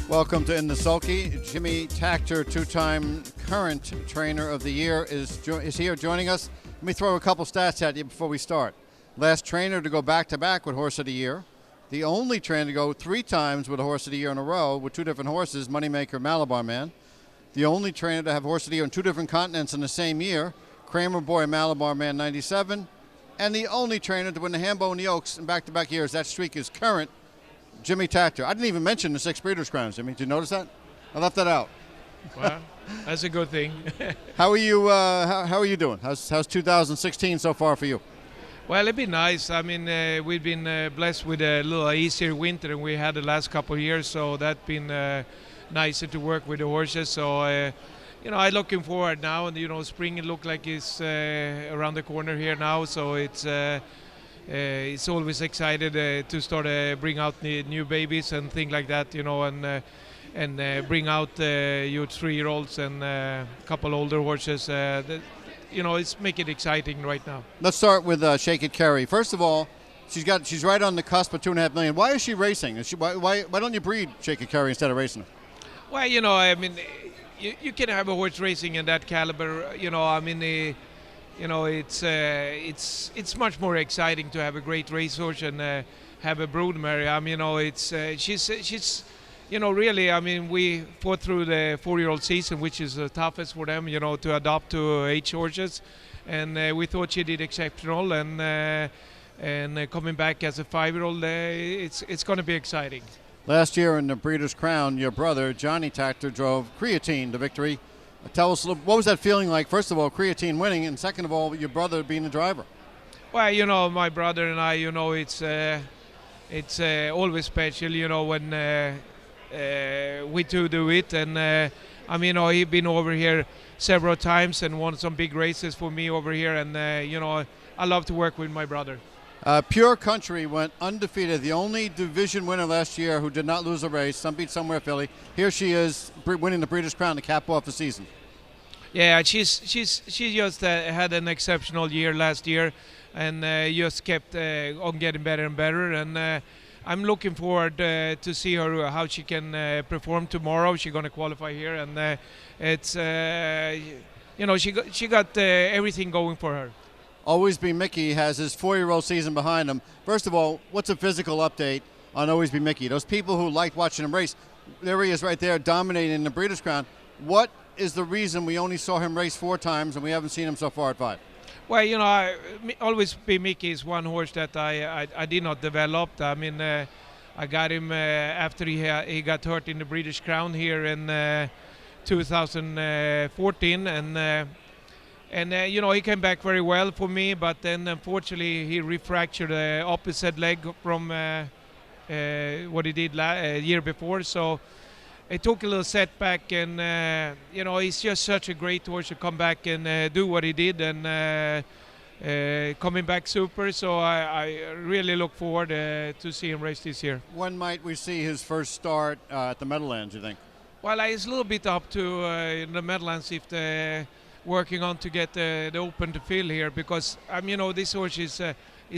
Welcome to In the Sulky. Jimmy Takter, two-time current trainer of the year, is here joining us. Let me throw a couple stats at you before we start. Last trainer to go back-to-back with Horse of the Year. The only trainer to go 3 times with a Horse of the Year in a row with 2 different horses, Moneymaker, Malabar Man. The only trainer to have Horse of the Year on 2 different continents in the same year, Kramer Boy, Malabar Man 97. And the only trainer to win the Hambo and the Oaks in back-to-back years. That streak is current, Jimmy Takter. I didn't even mention the 6 Breeders' Crowns. Jimmy, did you notice that? I left that out. Well, that's a good thing. How are you? How are you doing? How's 2016 so far for you? Well, it's been nice. I mean, we've been blessed with a little easier winter than we had the last couple of years, so that's been nicer to work with the horses. So, I'm looking forward now, and spring it looks like it's around the corner here now. So it's always excited to start bring out the new babies and things like that, and bring out your 3-year-olds and a couple older horses. It's make it exciting right now. Let's start with Shake It Kerry. First of all, she's right on the cusp of $2.5 million. Why is she racing? Why don't you breed Shake It Kerry instead of racing her? Well, I mean, you can have a horse racing in that caliber. It's much more exciting to have a great racehorse and have a broodmare. I mean, she's really. I mean, we fought through the 4-year-old season, which is the toughest for them, to adopt to H horses, and we thought she did exceptional. And coming back as a 5-year-old, it's going to be exciting. Last year in the Breeders' Crown, your brother Johnny Takter drove Creatine to victory. Tell us, what was that feeling like? First of all, Creatine winning, and second of all, your brother being the driver. Well, my brother and I, it's always special, when we two do it. And he's been over here several times and won some big races for me over here. And I love to work with my brother. Pure Country went undefeated, the only division winner last year who did not lose a race. Some beat somewhere Philly. Here she is winning the Breeders' Crown to cap off the season. Yeah, she just had an exceptional year last year, and just kept on getting better and better. And I'm looking forward to see her how she can perform tomorrow. She's going to qualify here, and she got everything going for her. Always Be Mickey has his 4-year-old season behind him. First of all, what's a physical update on Always Be Mickey? Those people who like watching him race, there he is right there dominating the Breeders' Crown. What is the reason we only saw him race 4 times and we haven't seen him so far at 5? Well, Always Be Mickey is one horse that I did not develop. I mean, I got him after he got hurt in the Breeders' Crown here in 2014, and he came back very well for me, but then unfortunately he refractured the opposite leg from what he did year before. So it took a little setback, and he's just such a great horse to come back and do what he did, and coming back super. So I really look forward to see him race this year. When might we see his first start at the Meadowlands, you think? Well, it's a little bit up to the Meadowlands if they're working on to get the Open to fill here, because this horse is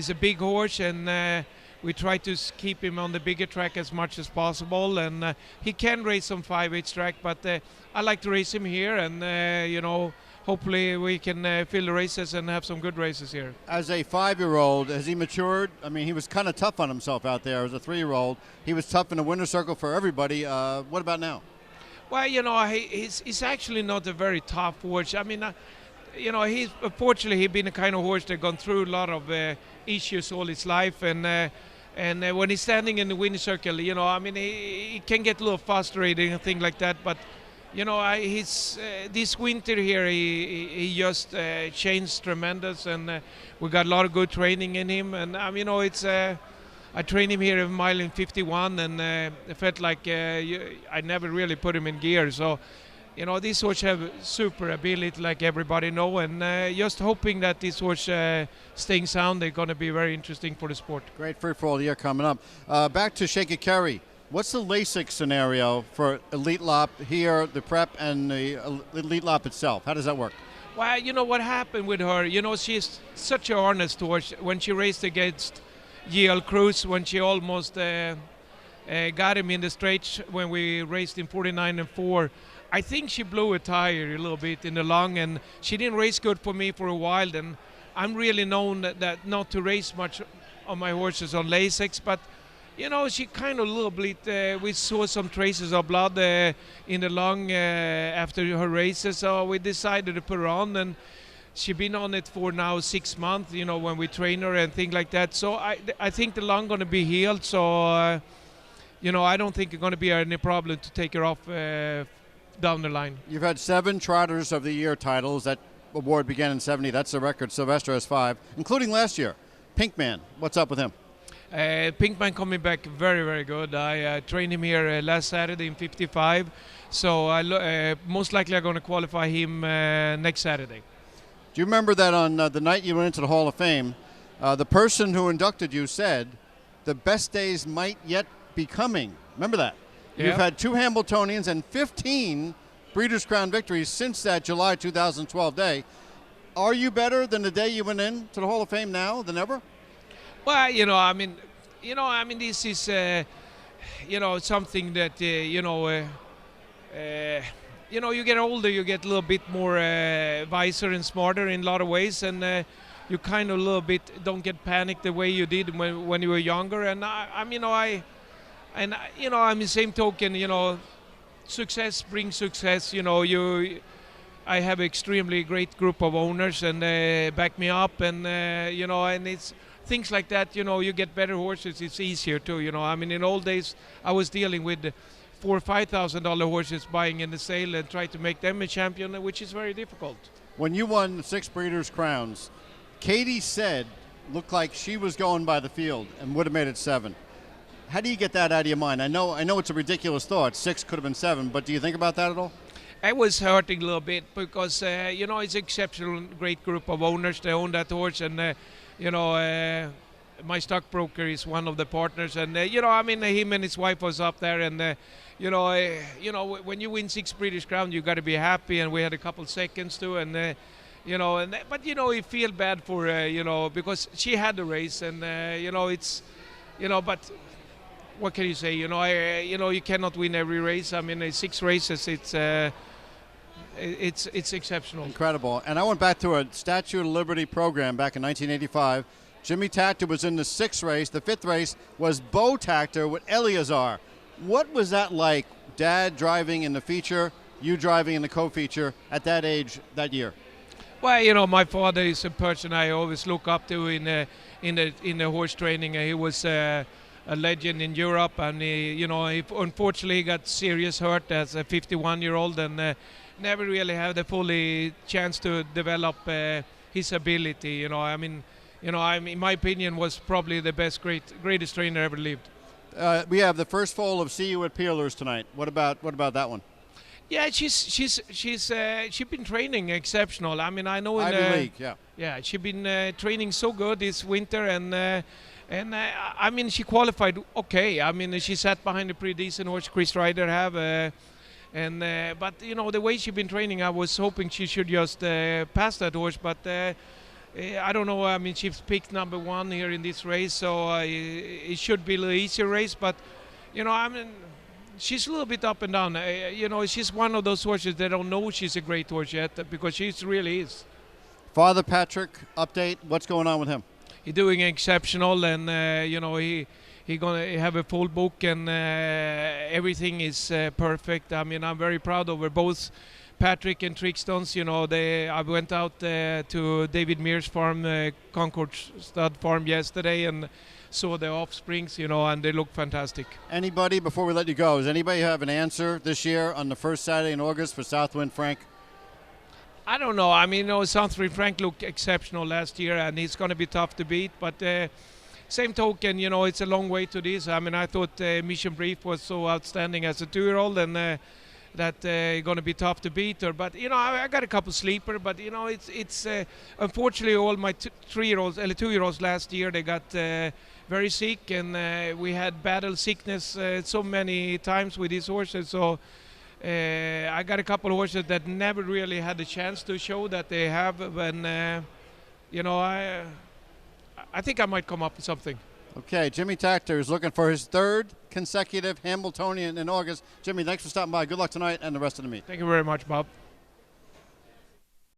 a big horse, and we try to keep him on the bigger track as much as possible, and he can race some 5/8 track, but I like to race him here, and hopefully we can fill the races and have some good races here. As a 5-year-old, has he matured? I mean, he was kind of tough on himself out there as a 3-year-old. He was tough in the winner's circle for everybody. What about now? Well, he's actually not a very tough horse. I mean, unfortunately he's been a kind of horse that gone through a lot of issues all his life, and when he's standing in the winner's circle, he can get a little frustrated and things like that. But he's this winter here he just changed tremendous, and we got a lot of good training in him, and it's. I trained him here a mile in 51, and it felt like I never really put him in gear. So, this horse have super ability, like everybody know, and just hoping that this horse staying sound, they're going to be very interesting for the sport. Great free-for-all year coming up. Back to Shake It Kerry. What's the LASIK scenario for Elite Lop here, the prep, and the Elite Lop itself? How does that work? Well, what happened with her, she's such an honest horse. When she raced against GL Cruz, when she almost got him in the stretch when we raced in 49 and 4. I think she blew a tire a little bit in the long, and she didn't race good for me for a while. And I'm really known that not to race much on my horses on Lasix, but she kind of a little bit. We saw some traces of blood in the lung after her races, so we decided to put her on, and she's been on it for now 6 months. When we train her and things like that. So I think the lung gonna be healed. So I don't think it's gonna be any problem to take her off down the line. You've had 7 Trotters of the Year titles. That award began in '70. That's the record. Sylvester has 5, including last year. Pinkman, what's up with him? Pinkman coming back very, very good. I trained him here last Saturday in 55, so most likely I'm going to qualify him next Saturday. Do you remember that on the night you went into the Hall of Fame, the person who inducted you said the best days might yet be coming? Remember that? Yeah. You've had 2 Hambletonians and 15 Breeders' Crown victories since that July 2012 day. Are you better than the day you went into the Hall of Fame now than ever? Well, this is, something that, you get older, you get a little bit more wiser and smarter in a lot of ways, and you kind of a little bit don't get panicked the way you did when you were younger. And I'm the same token, success brings success. I have an extremely great group of owners, and they back me up, and and it's things like that. You get better horses, it's easier too. In old days I was dealing with $4,000 or $5,000 horses buying in the sale and try to make them a champion, which is very difficult. When you won 6 Breeders' Crowns, Katie said looked like she was going by the field and would have made it 7. How do you get that out of your mind? I know it's a ridiculous thought. 6 could have been 7, but do you think about that at all? I was hurting a little bit because it's an exceptional, great group of owners. They own that horse, and my stockbroker is one of the partners, and him and his wife was up there, and when you win 6 British Crown, you got to be happy, and we had a couple seconds too, and but you feel bad for because she had the race, and but what can you say? You cannot win every race. 6 races, it's exceptional. Incredible. And I went back to a Statue of Liberty program back in 1985. Jimmy Takter was in the 6th race. The 5th race was Bo Takter with Eleazar. What was that like, Dad driving in the feature, you driving in the co-feature at that age that year? Well, my father is a person I always look up to in the horse training. He was a legend in Europe, and he unfortunately got serious hurt as a 51-year-old, and never really had the fully chance to develop his ability. In my opinion, was probably the greatest trainer ever lived. We have the first foal of See You at Peelers tonight. What about that one? Yeah, she's been training exceptional. I know in Ivy League, yeah. Yeah, she's been training so good this winter, and she qualified okay. She sat behind a pretty decent horse Chris Ryder have, but the way she's been training, I was hoping she should just pass that horse, but I don't know. She's picked number 1 here in this race, so it should be a little easier race, but she's a little bit up and down. She's one of those horses that don't know she's a great horse yet, because she really is. Father Patrick, update. What's going on with him? He's doing exceptional, and he's gonna have a full book, and everything is perfect. I'm very proud over both Patrick and Trickstones. I went out to David Mears' farm, Concord Stud Farm, yesterday, and saw the offsprings, and they look fantastic. Anybody, before we let you go, does anybody have an answer this year on the first Saturday in August for Southwind Frank? I don't know. Southwind Frank looked exceptional last year, and he's going to be tough to beat. But same token, it's a long way to this. I thought Mission Brief was so outstanding as a 2-year-old, and that going to be tough to beat her. But I got a couple sleeper, but it's unfortunately all my 3-year-olds, 2-year-olds last year, they got very sick, and we had battle sickness so many times with these horses. So I got a couple of horses that never really had the chance to show that they have, and I think I might come up with something. Okay, Jimmy Takter is looking for his 3rd consecutive Hambletonian in August. Jimmy, thanks for stopping by. Good luck tonight and the rest of the meet. Thank you very much, Bob.